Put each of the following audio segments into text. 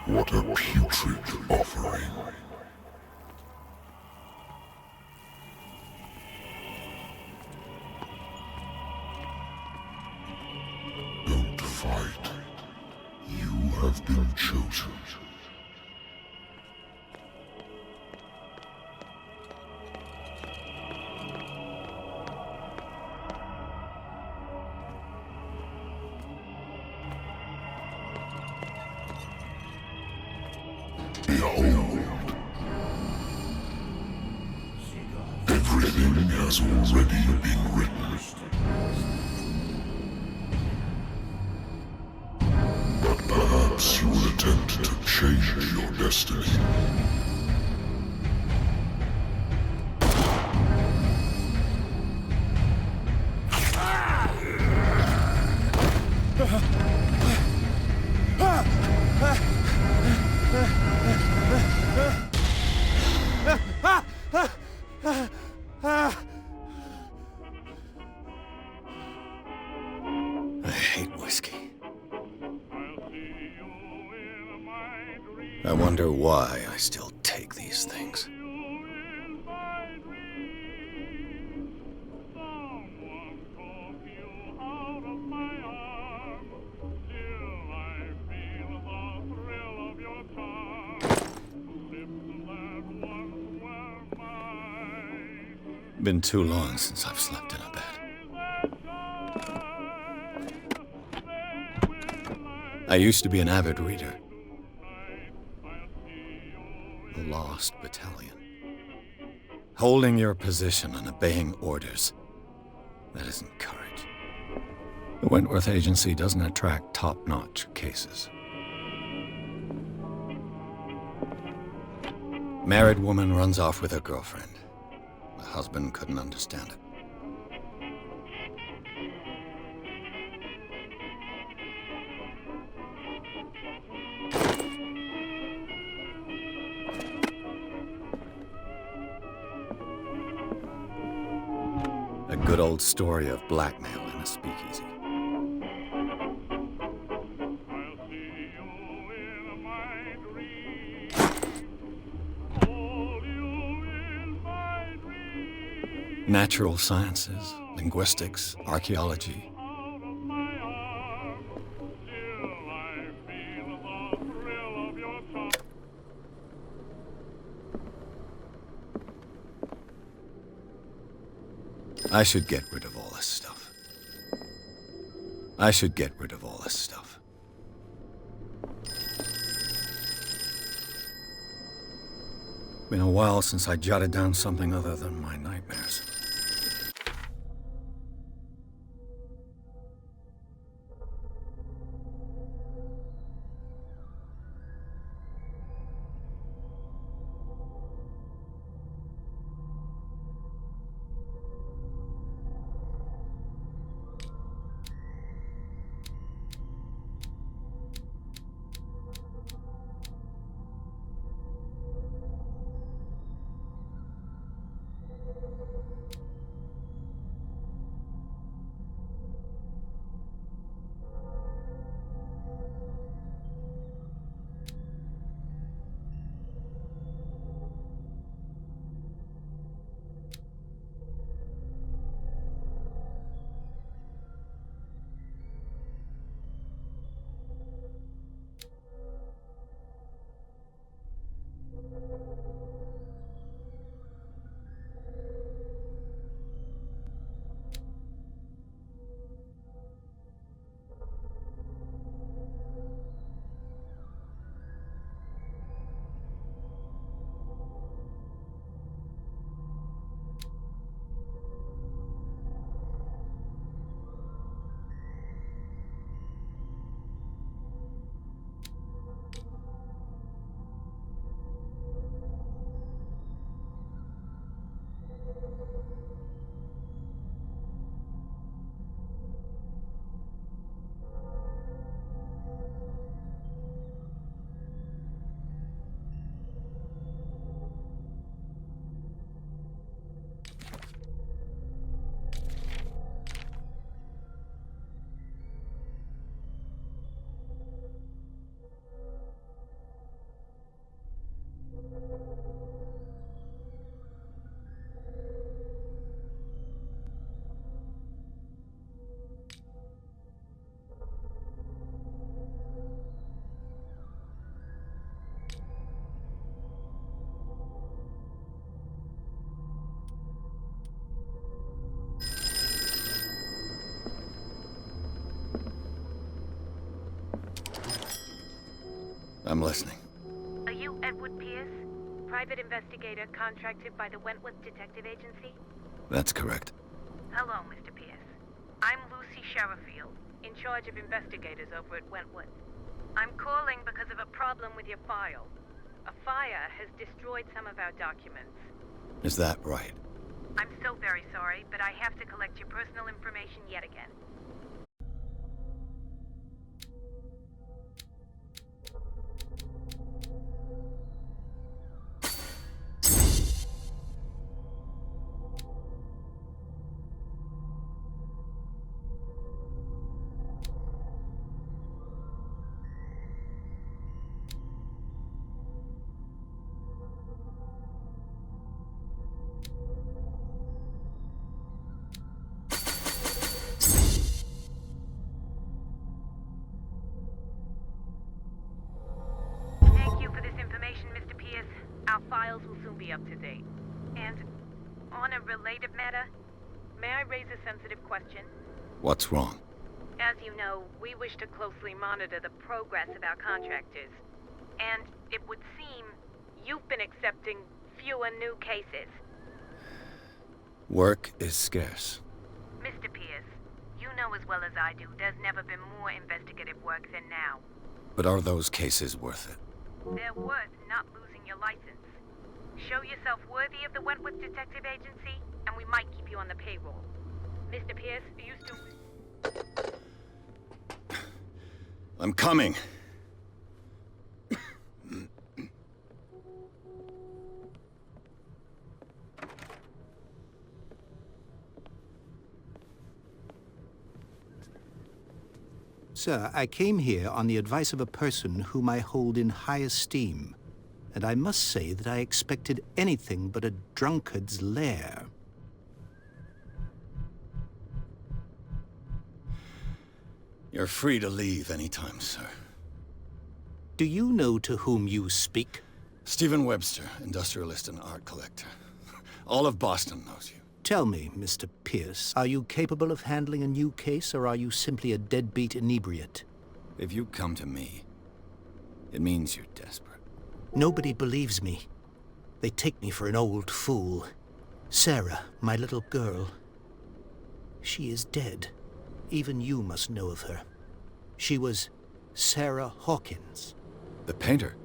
What a putrid offering. Don't fight. You have been chosen. Behold. Everything has already been written. But perhaps you will attempt to change your destiny. I hate whiskey. I wonder why I still take these things. Been too long since I've slept in a bed. I used to be an avid reader. The Lost Battalion. Holding your position and obeying orders. That isn't courage. The Wentworth Agency doesn't attract top-notch cases. Married woman runs off with her girlfriend. The husband couldn't understand it. good old story of blackmail in a speakeasy. Natural sciences, linguistics, archaeology. I should get rid of all this stuff. I should get rid of all this stuff. Been a while since I jotted down something other than my nightmares. I'm listening. Are you Edward Pierce, private investigator contracted by the Wentworth Detective Agency? That's correct. Hello, Mr. Pierce. I'm Lucy Sherrifield, in charge of investigators over at Wentworth. I'm calling because of a problem with your file. A fire has destroyed some of our documents. Is that right? I'm so very sorry, but I have to collect your personal information yet again. Thank you for this information, Mr. Pierce. Our files will soon be up to date. And on a related matter, may I raise a sensitive question? What's wrong? As you know, we wish to closely monitor the progress of our contractors. And it would seem you've been accepting fewer new cases. Work is scarce. Mr. Pierce, you know as well as I do, there's never been more investigative work than now. But are those cases worth it? They're worth not losing your license. Show yourself worthy of the Wentworth Detective Agency, and we might keep you on the payroll. Mr. Pierce, are you still... I'm coming. Sir, I came here on the advice of a person whom I hold in high esteem, and I must say that I expected anything but a drunkard's lair. You're free to leave anytime, sir. Do you know to whom you speak? Stephen Webster, industrialist and art collector. All of Boston knows you. Tell me, Mr. Pierce, are you capable of handling a new case, or are you simply a deadbeat inebriate? If you come to me, it means you're desperate. Nobody believes me. They take me for an old fool. Sarah, my little girl, she is dead. Even you must know of her. She was Sarah Hawkins. The painter?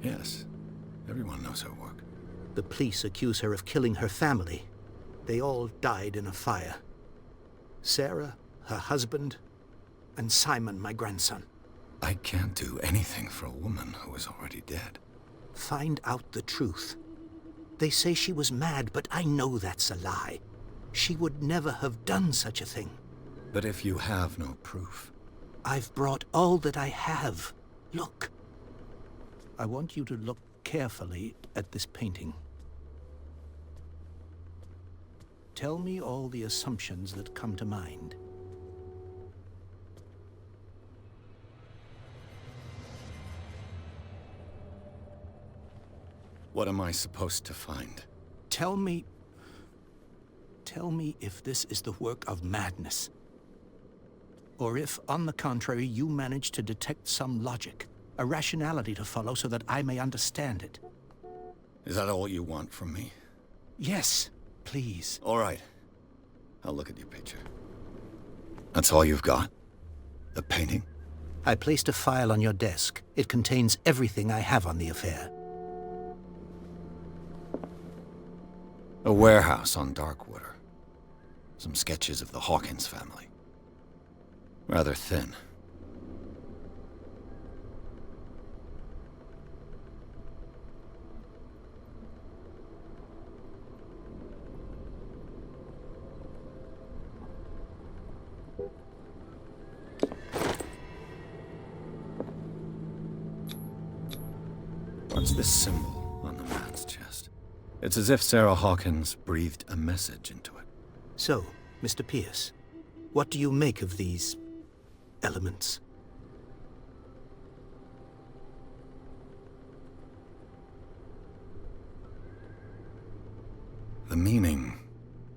Yes. Everyone knows her work. The police accuse her of killing her family. They all died in a fire. Sarah, her husband, and Simon, my grandson. I can't do anything for a woman who is already dead. Find out the truth. They say she was mad, but I know that's a lie. She would never have done such a thing. But if you have no proof... I've brought all that I have. Look. I want you to look carefully at this painting. Tell me all the assumptions that come to mind. What am I supposed to find? Tell me if this is the work of madness. Or if, on the contrary, you manage to detect some logic, a rationality to follow so that I may understand it. Is that all you want from me? Yes, please. All right. I'll look at your picture. That's all you've got? The painting? I placed a file on your desk. It contains everything I have on the affair. A warehouse on Darkwater. Some sketches of the Hawkins family. Rather thin. What's this symbol on the man's chest? It's as if Sarah Hawkins breathed a message into it. So, Mr. Pierce, what do you make of these elements? The meaning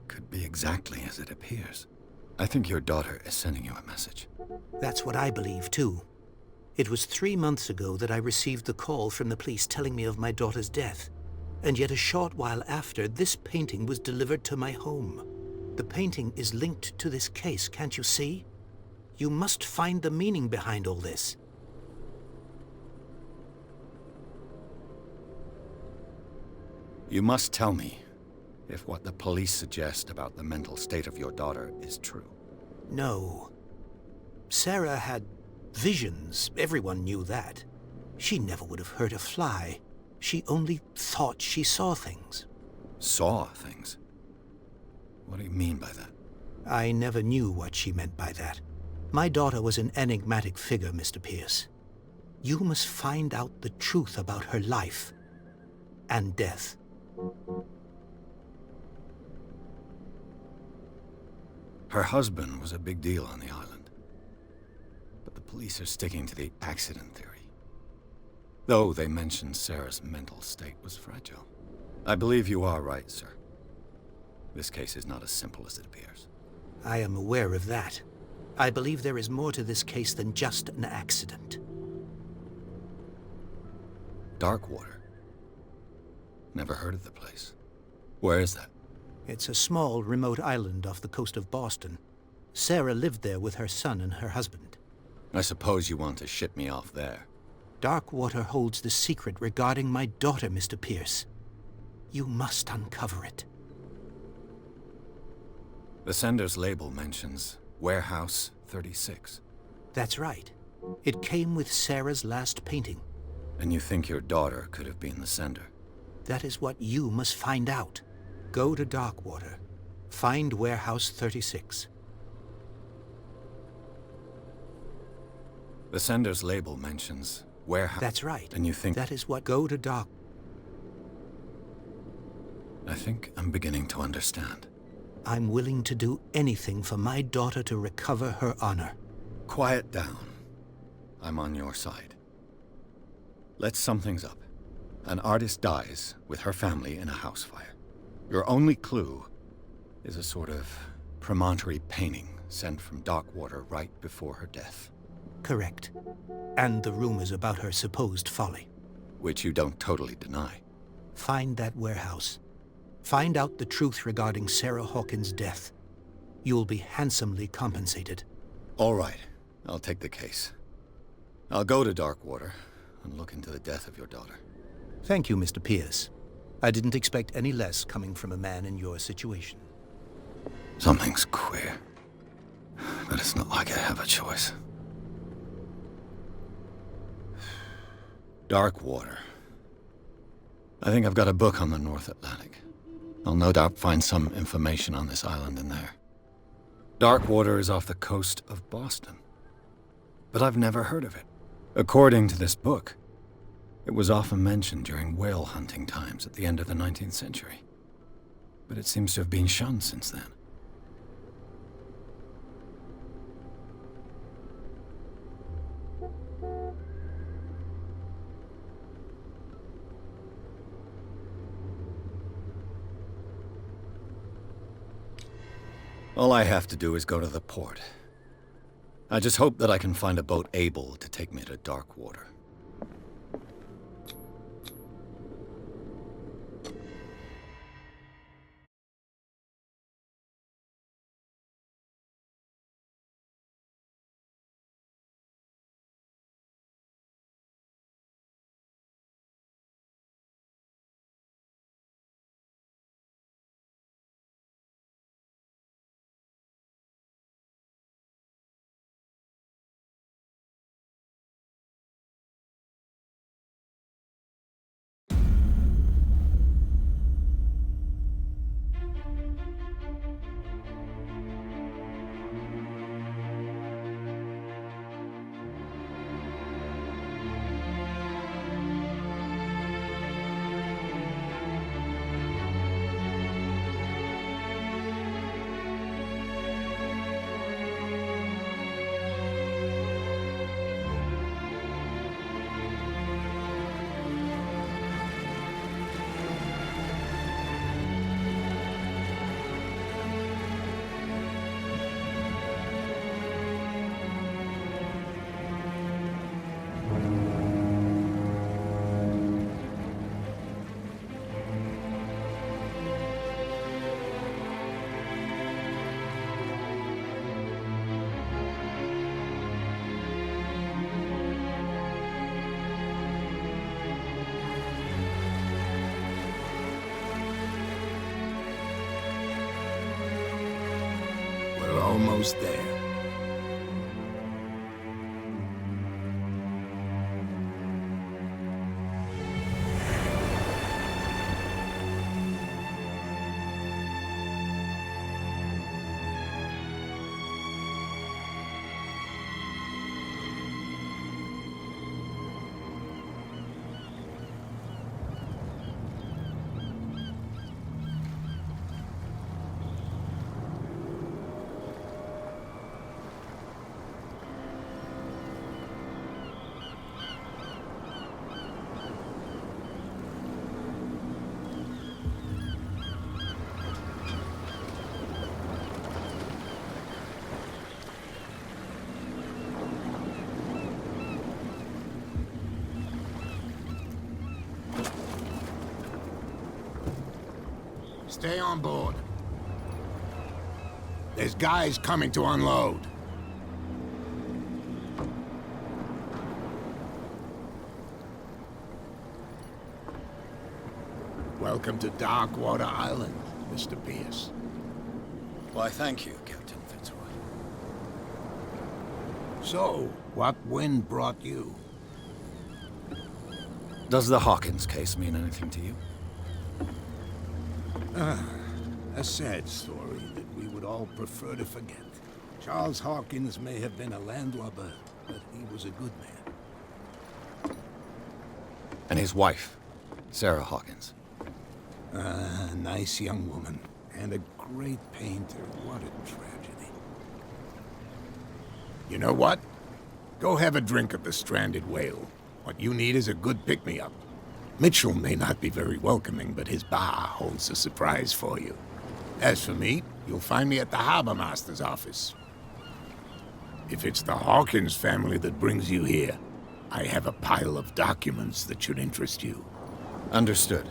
could be exactly as it appears. I think your daughter is sending you a message. That's what I believe, too. It was 3 months ago that I received the call from the police telling me of my daughter's death. And yet a short while after, this painting was delivered to my home. The painting is linked to this case, can't you see? You must find the meaning behind all this. You must tell me if what the police suggest about the mental state of your daughter is true. No. Sarah had visions. Everyone knew that. She never would have hurt a fly. She only thought she saw things. Saw things? What do you mean by that? I never knew what she meant by that. My daughter was an enigmatic figure, Mr. Pierce. You must find out the truth about her life and death. Her husband was a big deal on the island. But the police are sticking to the accident theory. Though they mentioned Sarah's mental state was fragile. I believe you are right, sir. This case is not as simple as it appears. I am aware of that. I believe there is more to this case than just an accident. Darkwater? Never heard of the place. Where is that? It's a small, remote island off the coast of Boston. Sarah lived there with her son and her husband. I suppose you want to ship me off there. Darkwater holds the secret regarding my daughter, Mr. Pierce. You must uncover it. The sender's label mentions Warehouse 36. That's right. It came with Sarah's last painting. And you think your daughter could have been the sender? That is what you must find out. Go to Darkwater. Find Warehouse 36. The sender's label mentions warehouse. That's right. And you think... That is what go to Dark. I think I'm beginning to understand. I'm willing to do anything for my daughter to recover her honor. Quiet down. I'm on your side. Let's sum things up. An artist dies with her family in a house fire. Your only clue is a sort of promontory painting sent from Darkwater right before her death. Correct. And the rumors about her supposed folly. Which you don't totally deny. Find that warehouse. Find out the truth regarding Sarah Hawkins' death. You'll be handsomely compensated. All right. I'll take the case. I'll go to Darkwater and look into the death of your daughter. Thank you, Mr. Pierce. I didn't expect any less coming from a man in your situation. Something's queer. But it's not like I have a choice. Darkwater. I think I've got a book on the North Atlantic. I'll no doubt find some information on this island in there. Darkwater is off the coast of Boston. But I've never heard of it. According to this book, it was often mentioned during whale hunting times at the end of the 19th century. But it seems to have been shunned since then. All I have to do is go to the port. I just hope that I can find a boat able to take me to Darkwater. Almost there. Stay on board. There's guys coming to unload. Welcome to Darkwater Island, Mr. Pierce. Why, thank you, Captain Fitzroy. So, what wind brought you? Does the Hawkins case mean anything to you? A sad story that we would all prefer to forget. Charles Hawkins may have been a landlubber, but he was a good man. And his wife, Sarah Hawkins. A nice young woman, and a great painter. What a tragedy. You know what? Go have a drink at the Stranded Whale. What you need is a good pick-me-up. Mitchell may not be very welcoming, but his bar holds a surprise for you. As for me, you'll find me at the Harbor Master's office. If it's the Hawkins family that brings you here, I have a pile of documents that should interest you. Understood.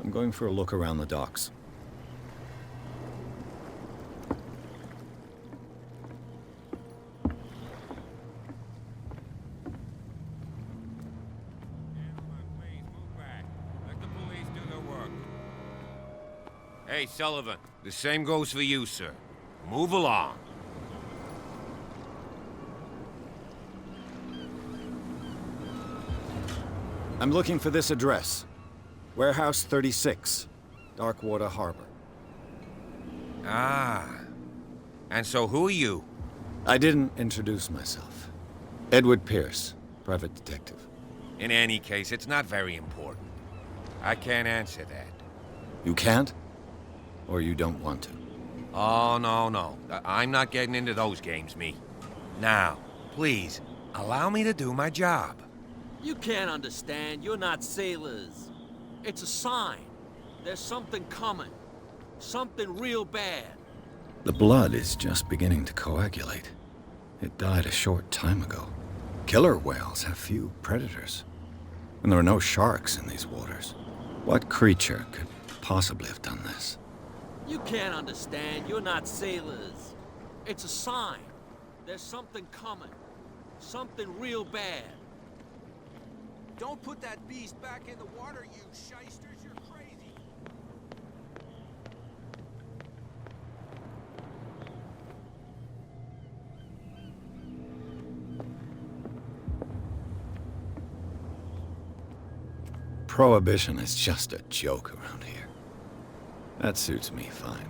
I'm going for a look around the docks. Hey, Sullivan, the same goes for you, sir. Move along. I'm looking for this address. Warehouse 36, Darkwater Harbor. Ah. And so who are you? I didn't introduce myself. Edward Pierce, private detective. In any case, it's not very important. I can't answer that. You can't? Or you don't want to? Oh, no. I'm not getting into those games, me. Now, please, allow me to do my job. You can't understand. You're not sailors. It's a sign. There's something coming. Something real bad. The blood is just beginning to coagulate. It died a short time ago. Killer whales have few predators. And there are no sharks in these waters. What creature could possibly have done this? You can't understand. You're not sailors. It's a sign. There's something coming. Something real bad. Don't put that beast back in the water, you shysters. You're crazy. Prohibition is just a joke around here. That suits me fine.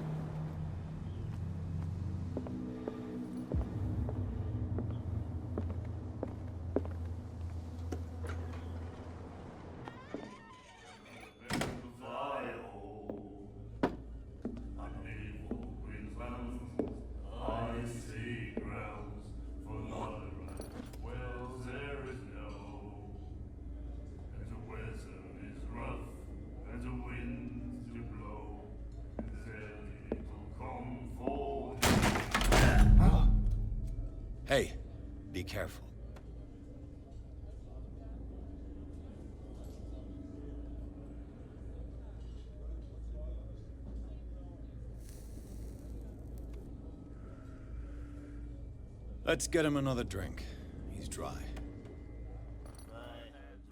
Hey, be careful. Let's get him another drink. He's dry.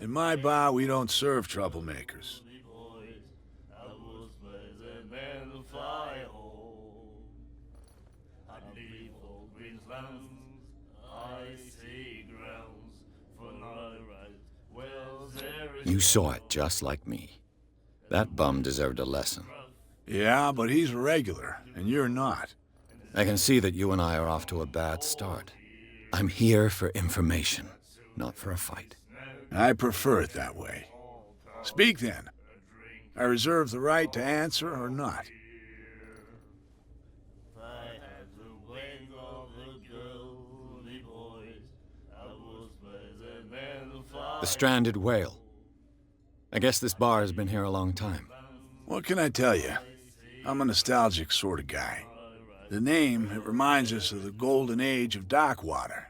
In my bar, we don't serve troublemakers. You saw it just like me. That bum deserved a lesson. Yeah, but he's a regular, and you're not. I can see that you and I are off to a bad start. I'm here for information, not for a fight. I prefer it that way. Speak then. I reserve the right to answer or not. The Stranded Whale. I guess this bar has been here a long time. What can I tell you? I'm a nostalgic sort of guy. The name, it reminds us of the golden age of Darkwater,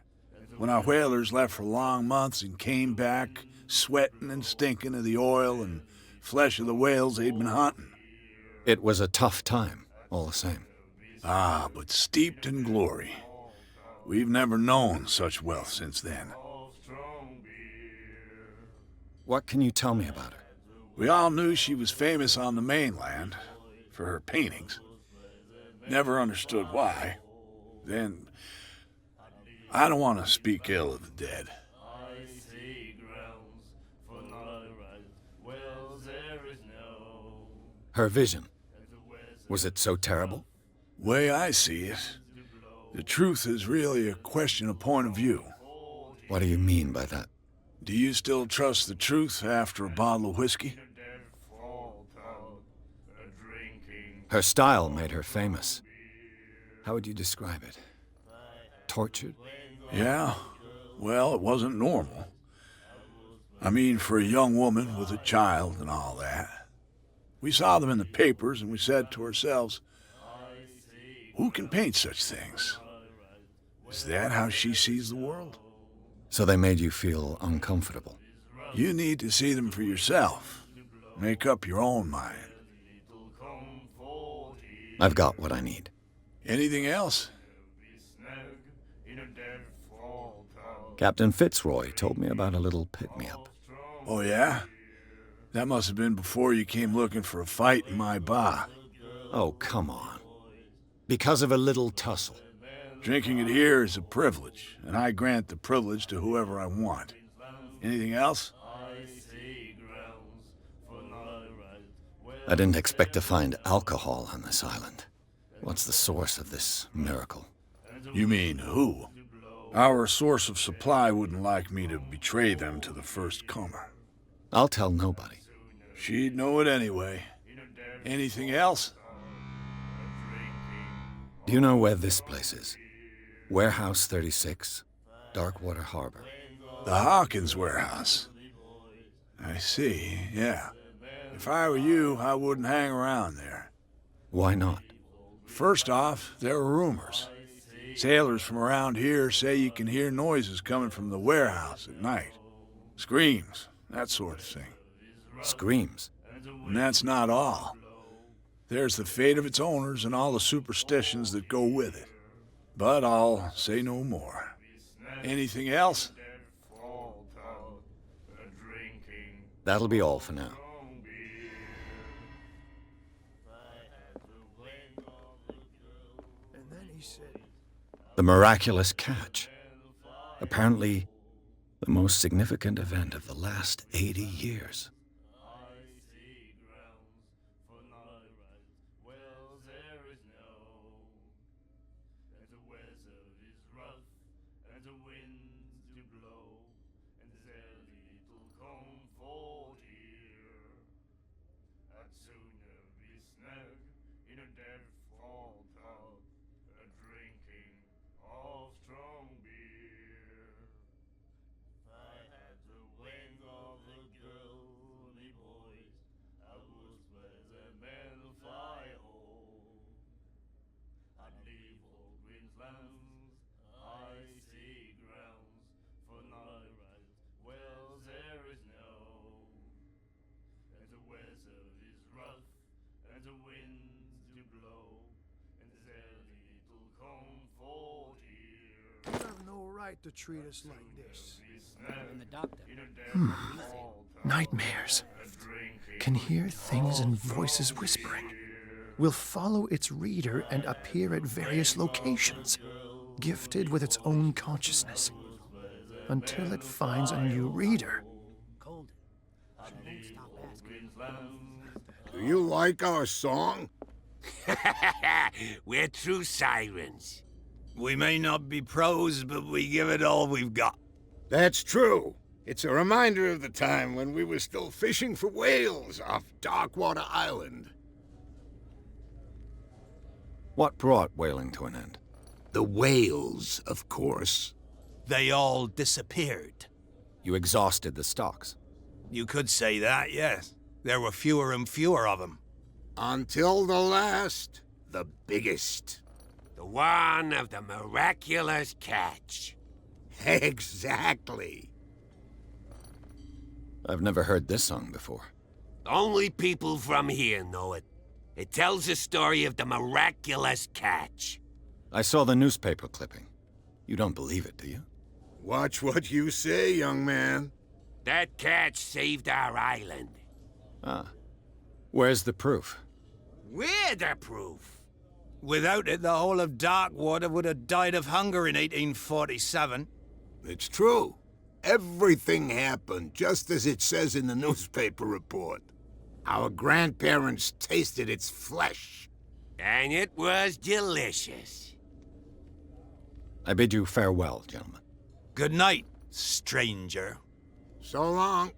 when our whalers left for long months and came back sweating and stinking of the oil and flesh of the whales they'd been hunting. It was a tough time, all the same. Ah, but steeped in glory. We've never known such wealth since then. What can you tell me about her? We all knew she was famous on the mainland for her paintings. Never understood why. Then, I don't want to speak ill of the dead. Her vision. Was it so terrible? Way I see it, The truth is really a question of point of view. What do you mean by that? Do you still trust the truth after a bottle of whiskey? Her style made her famous. How would you describe it? Tortured? Yeah. Well, it wasn't normal. I mean, for a young woman with a child and all that. We saw them in the papers and we said to ourselves, who can paint such things? Is that how she sees the world? So they made you feel uncomfortable? You need to see them for yourself. Make up your own mind. I've got what I need. Anything else? Captain Fitzroy told me about a little pick-me-up. Oh, yeah? That must have been before you came looking for a fight in my bar. Oh, come on. Because of a little tussle. Drinking it here is a privilege, and I grant the privilege to whoever I want. Anything else? I didn't expect to find alcohol on this island. What's the source of this miracle? You mean who? Our source of supply wouldn't like me to betray them to the first comer. I'll tell nobody. She'd know it anyway. Anything else? Do you know where this place is? Warehouse 36, Darkwater Harbor. The Hawkins warehouse. I see, yeah. If I were you, I wouldn't hang around there. Why not? First off, there are rumors. Sailors from around here say you can hear noises coming from the warehouse at night. Screams, that sort of thing. Screams? And that's not all. There's the fate of its owners and all the superstitions that go with it. But I'll say no more. Anything else? That'll be all for now. The miraculous catch. Apparently, the most significant event of the last 80 years. To treat us like this. And the doctor. Nightmares. Can hear things and voices whispering. Will follow its reader and appear at various locations, gifted with its own consciousness, until it finds a new reader. Holden. She won't stop asking. Do you like our song? We're true sirens. We may not be pros, but we give it all we've got. That's true. It's a reminder of the time when we were still fishing for whales off Darkwater Island. What brought whaling to an end? The whales, of course. They all disappeared. You exhausted the stocks. You could say that, yes. There were fewer and fewer of them. Until the last, the biggest. The one of the miraculous catch. Exactly. I've never heard this song before. Only people from here know it. It tells the story of the miraculous catch. I saw the newspaper clipping. You don't believe it, do you? Watch what you say, young man. That catch saved our island. Ah. Where's the proof? We're the proof. Without it, the whole of Darkwater would have died of hunger in 1847. It's true. Everything happened just as it says in the newspaper report. Our grandparents tasted its flesh. And it was delicious. I bid you farewell, gentlemen. Good night, stranger. So long.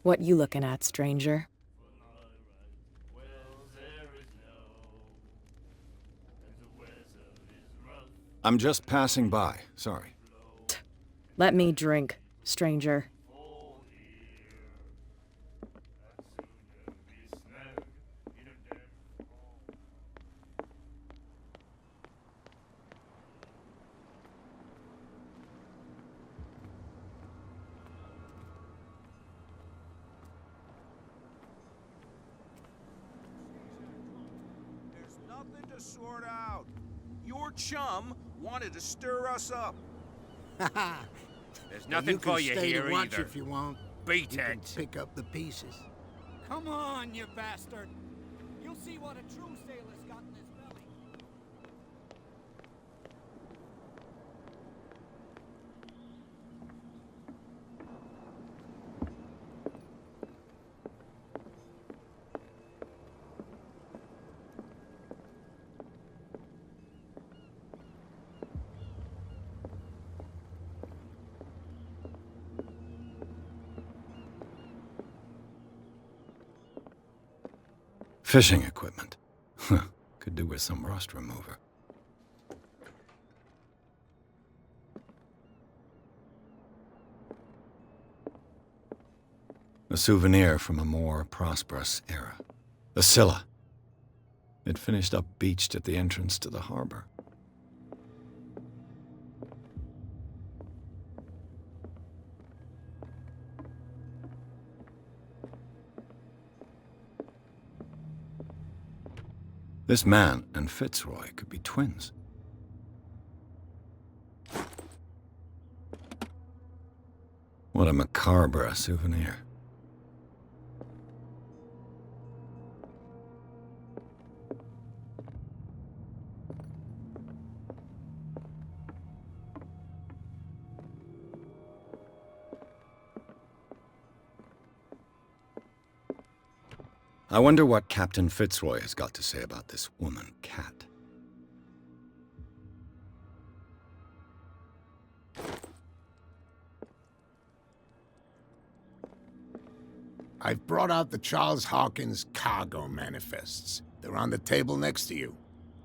What you looking at, stranger? I'm just passing by, sorry. Let me drink, stranger. There's nothing to sort out. Your chum wanted to stir us up. There's nothing for you stay here to watch either. if you want. Beat You can it. pick up the pieces. Come on, you bastard. You'll see what a true sailor's got in his belly. Fishing equipment. Could do with some rust remover. A souvenir from a more prosperous era. The Scylla. It finished up beached at the entrance to the harbor. This man and Fitzroy could be twins. What a macabre souvenir. I wonder what Captain Fitzroy has got to say about this woman cat. I've brought out the Charles Hawkins cargo manifests. They're on the table next to you.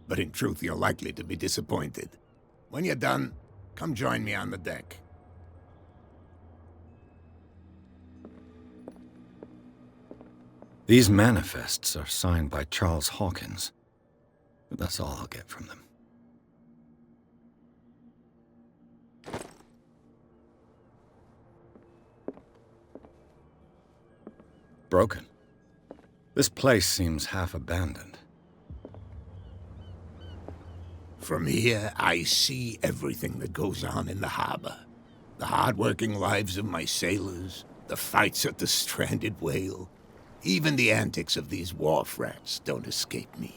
But in truth, you're likely to be disappointed. When you're done, come join me on the deck. These manifests are signed by Charles Hawkins, but that's all I'll get from them. Broken. This place seems half abandoned. From here, I see everything that goes on in the harbor. The hard-working lives of my sailors, the fights at the stranded whale. Even the antics of these wharf rats don't escape me.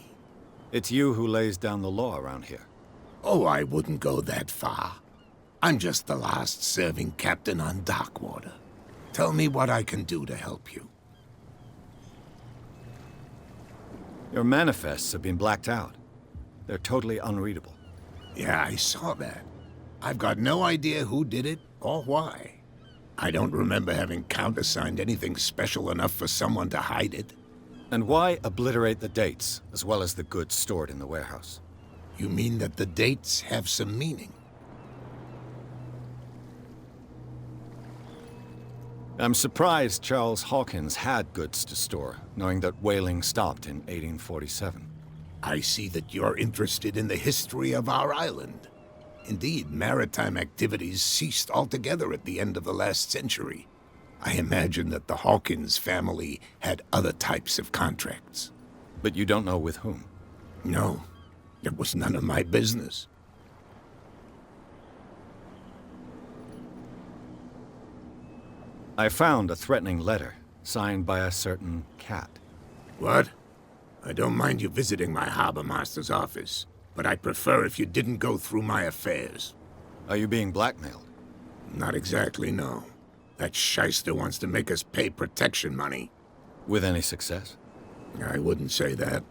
It's you who lays down the law around here. Oh, I wouldn't go that far. I'm just the last serving captain on Darkwater. Tell me what I can do to help you. Your manifests have been blacked out. They're totally unreadable. Yeah, I saw that. I've got no idea who did it or why. I don't remember having countersigned anything special enough for someone to hide it. And why obliterate the dates, as well as the goods stored in the warehouse? You mean that the dates have some meaning? I'm surprised Charles Hawkins had goods to store, knowing that whaling stopped in 1847. I see that you're interested in the history of our island. Indeed, maritime activities ceased altogether at the end of the last century. I imagine that the Hawkins family had other types of contracts. But you don't know with whom? No, it was none of my business. I found a threatening letter, signed by a certain cat. What? I don't mind you visiting my harbor master's office, but I'd prefer if you didn't go through my affairs. Are you being blackmailed? Not exactly, no. That shyster wants to make us pay protection money. With any success? I wouldn't say that,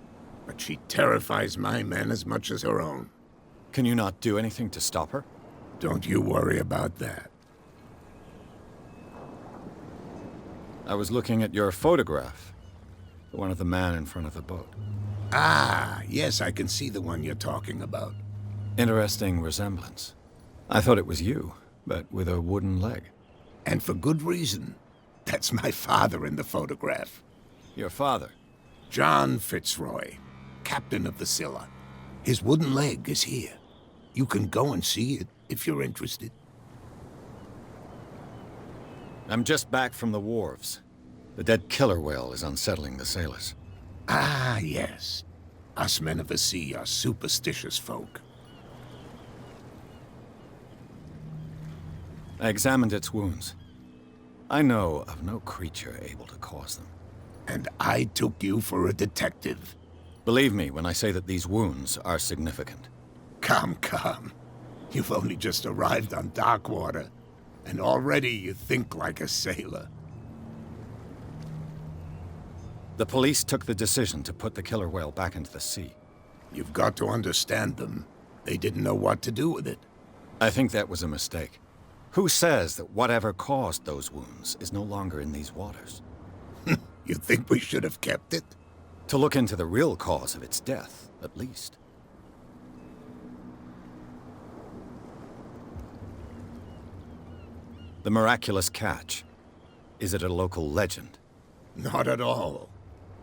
but she terrifies my men as much as her own. Can you not do anything to stop her? Don't you worry about that. I was looking at your photograph. The one of the man in front of the boat. Ah, yes, I can see the one you're talking about. Interesting resemblance. I thought it was you, but with a wooden leg. And for good reason. That's my father in the photograph. Your father? John Fitzroy, captain of the Scylla. His wooden leg is here. You can go and see it if you're interested. I'm just back from the wharves. The dead killer whale is unsettling the sailors. Ah, yes. Us men of the sea are superstitious folk. I examined its wounds. I know of no creature able to cause them. And I took you for a detective. Believe me when I say that these wounds are significant. Come, come. You've only just arrived on Darkwater, and already you think like a sailor. The police took the decision to put the killer whale back into the sea. You've got to understand them. They didn't know what to do with it. I think that was a mistake. Who says that whatever caused those wounds is no longer in these waters? You think we should have kept it? To look into the real cause of its death, at least. The miraculous catch. Is it a local legend? Not at all.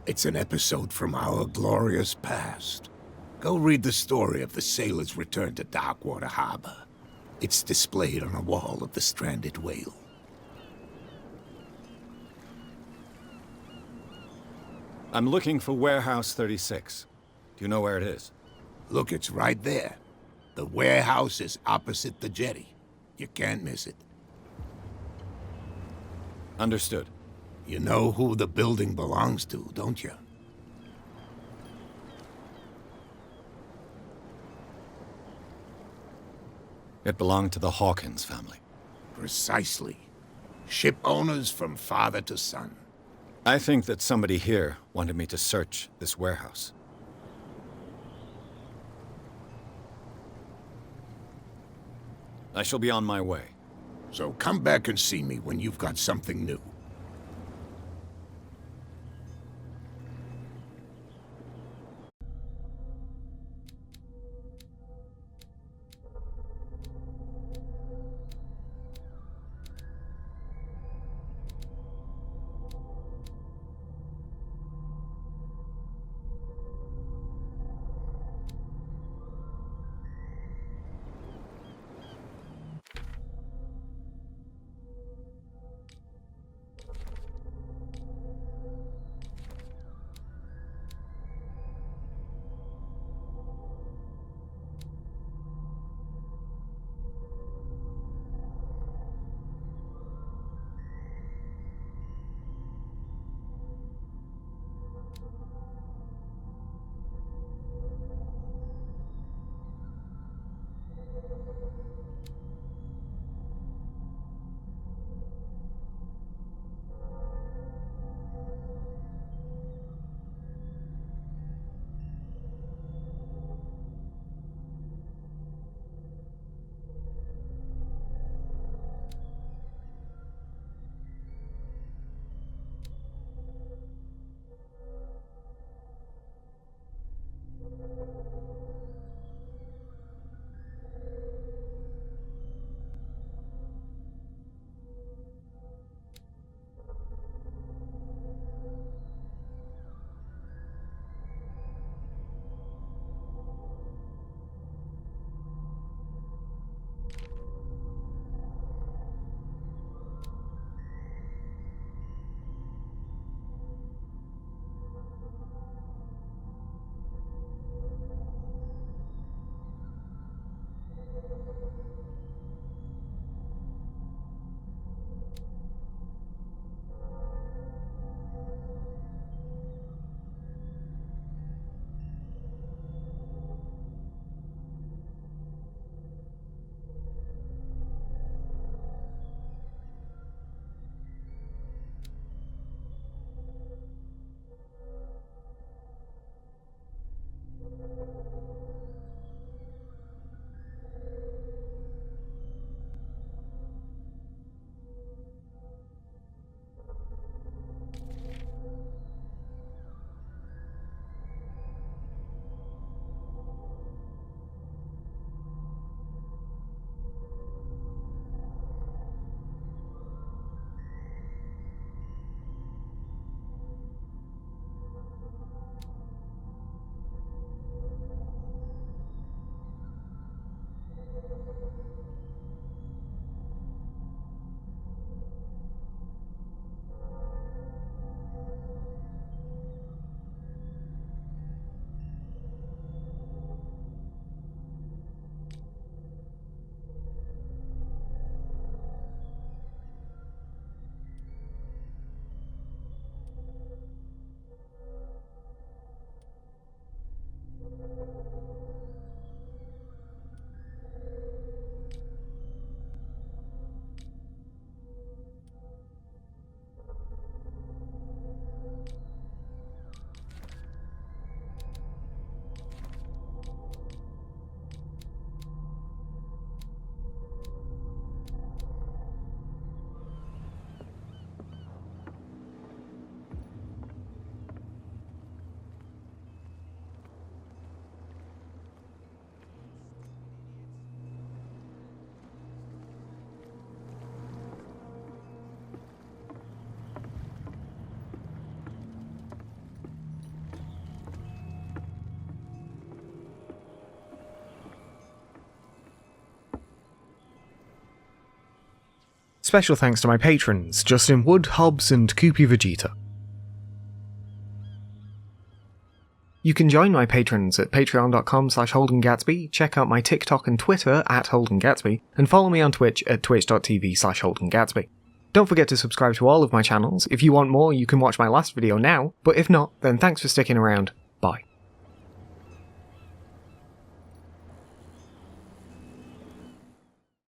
It's an episode from our glorious past. Go read the story of the sailor's return to Darkwater Harbor. It's displayed on a wall of the stranded whale. I'm looking for Warehouse 36. Do you know where it is? Look, it's right there. The warehouse is opposite the jetty. You can't miss it. Understood. You know who the building belongs to, don't you? It belonged to the Hawkins family. Precisely. Ship owners from father to son. I think that somebody here wanted me to search this warehouse. I shall be on my way. So come back and see me when you've got something new. Special thanks to my patrons, Justin Wood, Hobbs, and Koopy Vegeta. You can join my patrons at patreon.com/HoldenGatsby, check out my TikTok and Twitter at HoldenGatsby, and follow me on Twitch at twitch.tv/HoldenGatsby. Don't forget to subscribe to all of my channels. If you want more, you can watch my last video now, but if not, then thanks for sticking around.